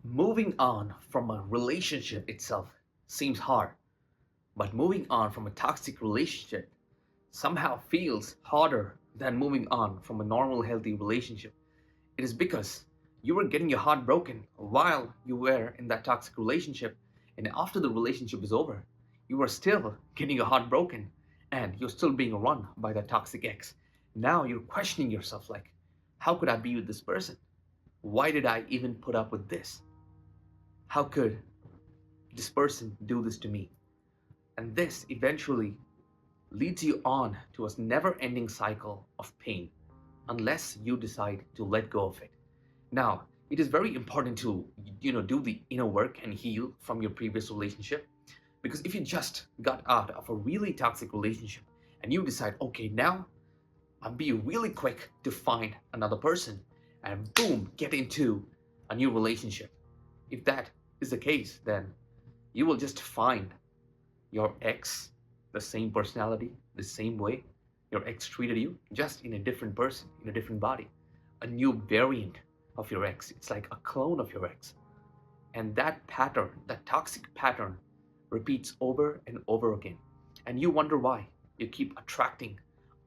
Moving on from a relationship itself seems hard, but moving on from a toxic relationship somehow feels harder than moving on from a normal, healthy relationship. It is because you were getting your heart broken while you were in that toxic relationship, and after the relationship is over, you are still getting your heart broken and you're still being run by that toxic ex. Now you're questioning yourself like, how could I be with this person? Why did I even put up with this? How could this person do this to me? And this eventually leads you on to a never ending cycle of pain unless you decide to let go of it. Now, it is very important to do the inner work and heal from your previous relationship, because if you just got out of a really toxic relationship and you decide, okay, now I'm being really quick to find another person and boom, get into a new relationship. If that is the case, then you will just find your ex, the same personality, the same way your ex treated you, just in a different person, in a different body, a new variant of your ex. It's like a clone of your ex. And that pattern, that toxic pattern, repeats over and over again. And you wonder why. You keep attracting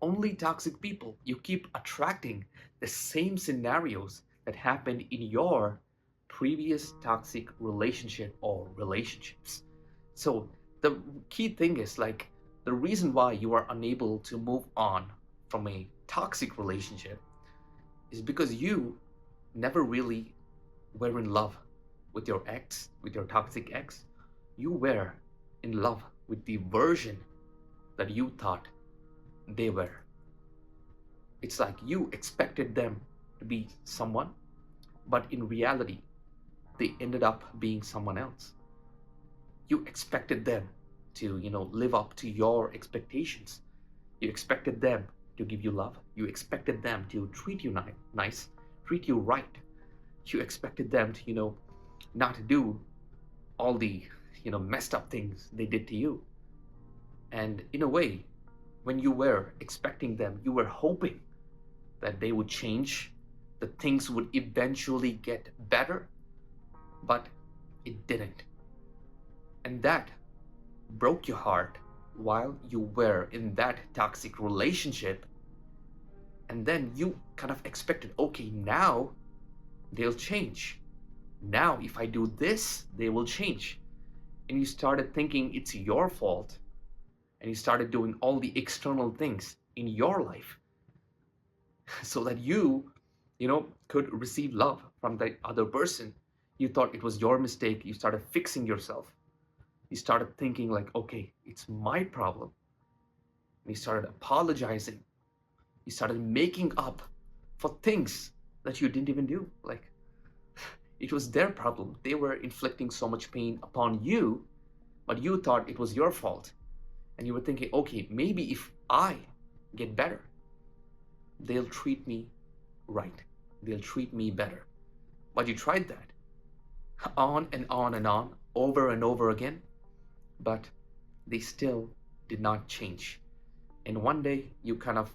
only toxic people. You keep attracting the same scenarios that happened in your previous toxic relationship or relationships. So the key thing is like the reason why you are unable to move on from a toxic relationship is because you never really were in love with your ex, with your toxic ex. You were in love with the version that you thought they were. It's like you expected them to be someone, but in reality, they ended up being someone else. You expected them to, live up to your expectations. You expected them to give you love. You expected them to treat you nice, treat you right. You expected them to, not do all the, messed up things they did to you. And in a way, when you were expecting them, you were hoping that they would change, that things would eventually get better, but it didn't. And that broke your heart while you were in that toxic relationship. And then you kind of expected, okay, now they'll change. Now, if I do this, they will change. And you started thinking it's your fault. And you started doing all the external things in your life so that could receive love from the other person. You thought it was your mistake. You started fixing yourself. You started thinking like, okay, it's my problem. And you started apologizing. You started making up for things that you didn't even do. Like, it was their problem. They were inflicting so much pain upon you, but you thought it was your fault. And you were thinking, okay, maybe if I get better, they'll treat me right. They'll treat me better. But you tried that on and on and on, over and over again, but they still did not change. And one day you kind of,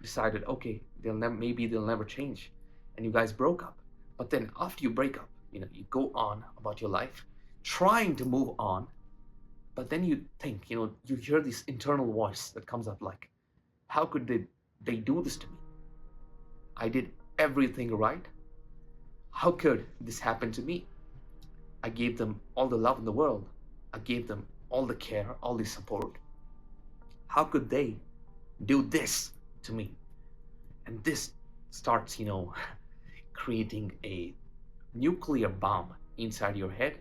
decided, okay, maybe they'll never change. And you guys broke up. But then after you break up, you go on about your life, trying to move on. But then you think, you hear this internal voice that comes up like, how could they do this to me? I did everything right. How could this happen to me? I gave them all the love in the world. I gave them all the care, all the support. How could they do this to me? And this starts, creating a nuclear bomb inside your head.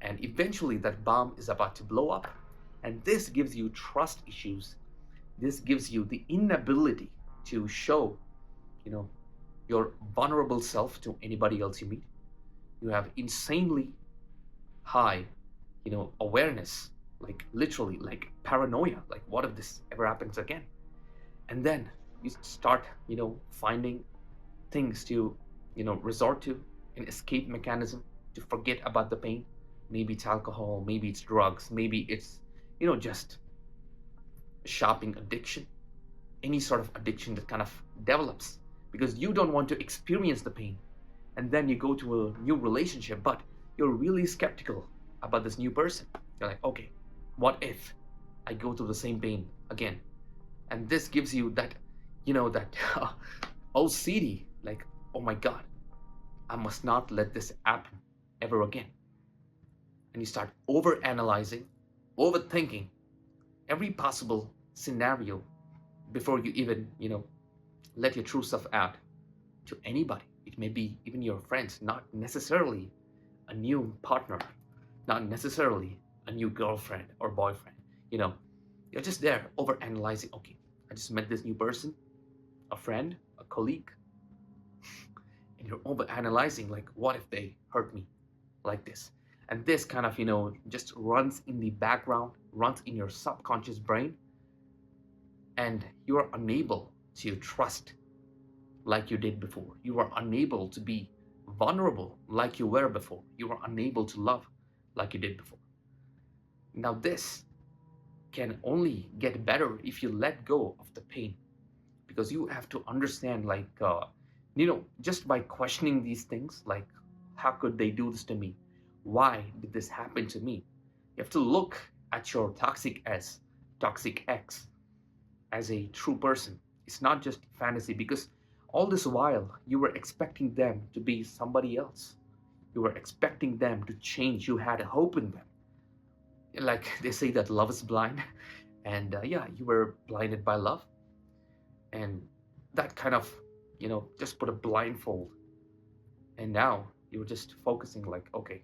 And eventually that bomb is about to blow up. And this gives you trust issues. This gives you the inability to show, your vulnerable self to anybody else you meet. You have insanely high, awareness, like literally like paranoia, like what if this ever happens again? And then you start, finding things to, resort to, an escape mechanism to forget about the pain. Maybe it's alcohol, maybe it's drugs, maybe it's, just shopping addiction, any sort of addiction that kind of develops because you don't want to experience the pain. and then you go to a new relationship, but you're really skeptical about this new person. You're like, okay, what if I go through the same pain again? And this gives you that, that OCD, like, oh my God, I must not let this happen ever again. And you start over analyzing, overthinking every possible scenario before you even, let your true self out to anybody. It may be even your friends, not necessarily a new partner, not necessarily a new girlfriend or boyfriend. You know, you're just there over analyzing. Okay, I just met this new person, a friend, a colleague, and you're over analyzing, like, what if they hurt me like this? And this kind of, just runs in the background, runs in your subconscious brain, and you are unable to trust like you did before. You are unable to be vulnerable like you were before. You are unable to love like you did before. Now, this can only get better if you let go of the pain, because you have to understand, like, just by questioning these things, like, how could they do this to me? Why did this happen to me? You have to look at your toxic X, as a true person. It's not just fantasy, because all this while you were expecting them to be somebody else. You were expecting them to change. You had hope in them. Like they say that love is blind, and yeah, you were blinded by love, and that kind of, just put a blindfold, and now you were just focusing, like, okay.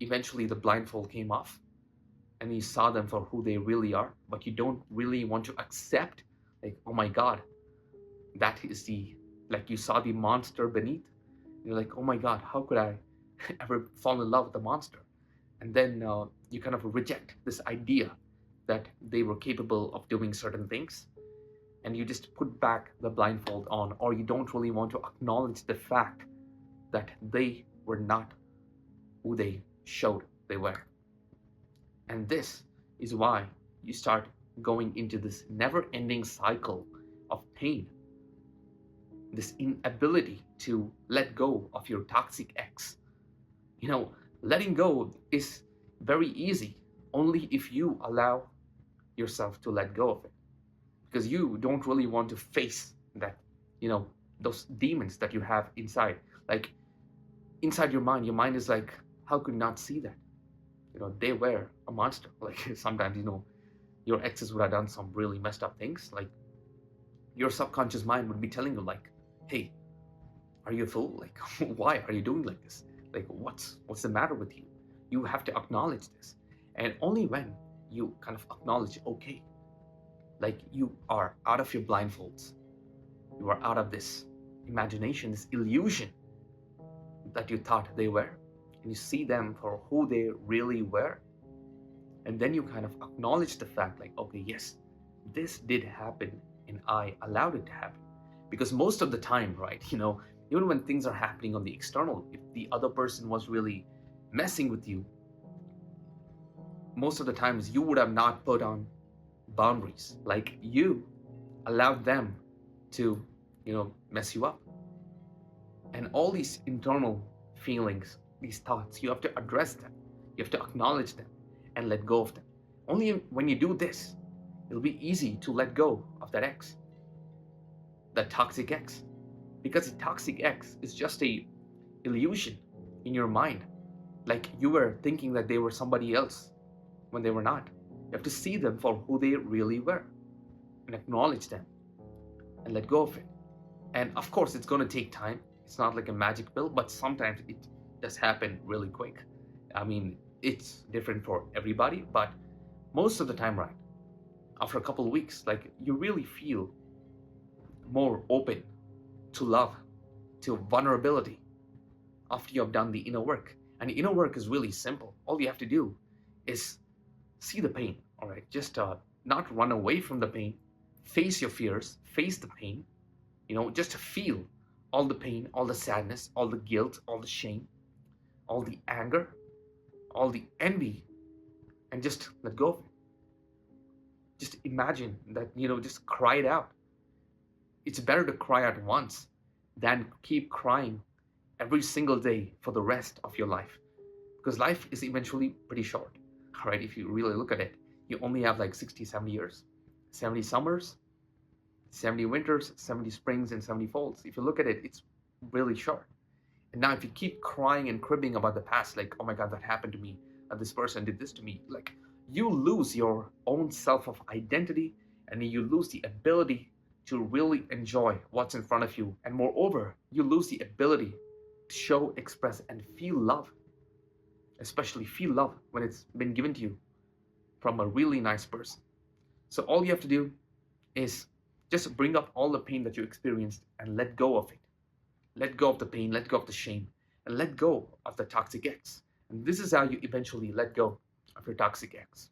Eventually, the blindfold came off, and you saw them for who they really are, but you don't really want to accept, like, oh my God, that is like, you saw the monster beneath. You're like, oh my God, how could I ever fall in love with the monster? And then you kind of reject this idea that they were capable of doing certain things, and you just put back the blindfold on, or you don't really want to acknowledge the fact that they were not who they showed they were. And this is why you start going into this never-ending cycle of pain, this inability to let go of your toxic ex. Letting go is very easy only if you allow yourself to let go of it, because you don't really want to face that, those demons that you have inside. Like, inside your mind is like, how could you not see that? They were a monster. Like, sometimes, your exes would have done some really messed up things. Like, your subconscious mind would be telling you, like, hey, are you a fool? Like, why are you doing like this? Like, what's the matter with you? You have to acknowledge this. And only when you kind of acknowledge, okay, like, you are out of your blindfolds, you are out of this imagination, this illusion that you thought they were, and you see them for who they really were. And then you kind of acknowledge the fact, like, okay, yes, this did happen, and I allowed it to happen. Because most of the time, right, even when things are happening on the external, if the other person was really messing with you, most of the times you would have not put on boundaries. Like, you allowed them to, mess you up. And all these internal feelings, these thoughts, you have to address them. You have to acknowledge them and let go of them. Only when you do this, it'll be easy to let go of that ex, that toxic ex. Because the toxic ex is just a illusion in your mind. Like, you were thinking that they were somebody else when they were not. You have to see them for who they really were and acknowledge them and let go of it. And of course, it's going to take time. It's not like a magic pill, but sometimes it does happen really quick. I mean, it's different for everybody, but most of the time, right, after a couple of weeks, like, you really feel more open to love, to vulnerability, after you have done the inner work. And the inner work is really simple. All you have to do is see the pain, all right? Just not run away from the pain. Face your fears, face the pain, just feel all the pain, all the sadness, all the guilt, all the shame, all the anger, all the envy, and just let go of it. Just imagine that, just cry it out. It's better to cry out once than keep crying every single day for the rest of your life. Because life is eventually pretty short, right? If you really look at it, you only have like 60, 70 years, 70 summers, 70 winters, 70 springs, and 70 falls. If you look at it, it's really short. And now, if you keep crying and cribbing about the past, like, oh my God, that happened to me, this person did this to me, like, you lose your own self of identity and you lose the ability to really enjoy what's in front of you. And moreover, you lose the ability to show, express, and feel love, especially feel love when it's been given to you from a really nice person. So, all you have to do is just bring up all the pain that you experienced and let go of it. Let go of the pain, let go of the shame, and let go of the toxic ex. And this is how you eventually let go of your toxic ex.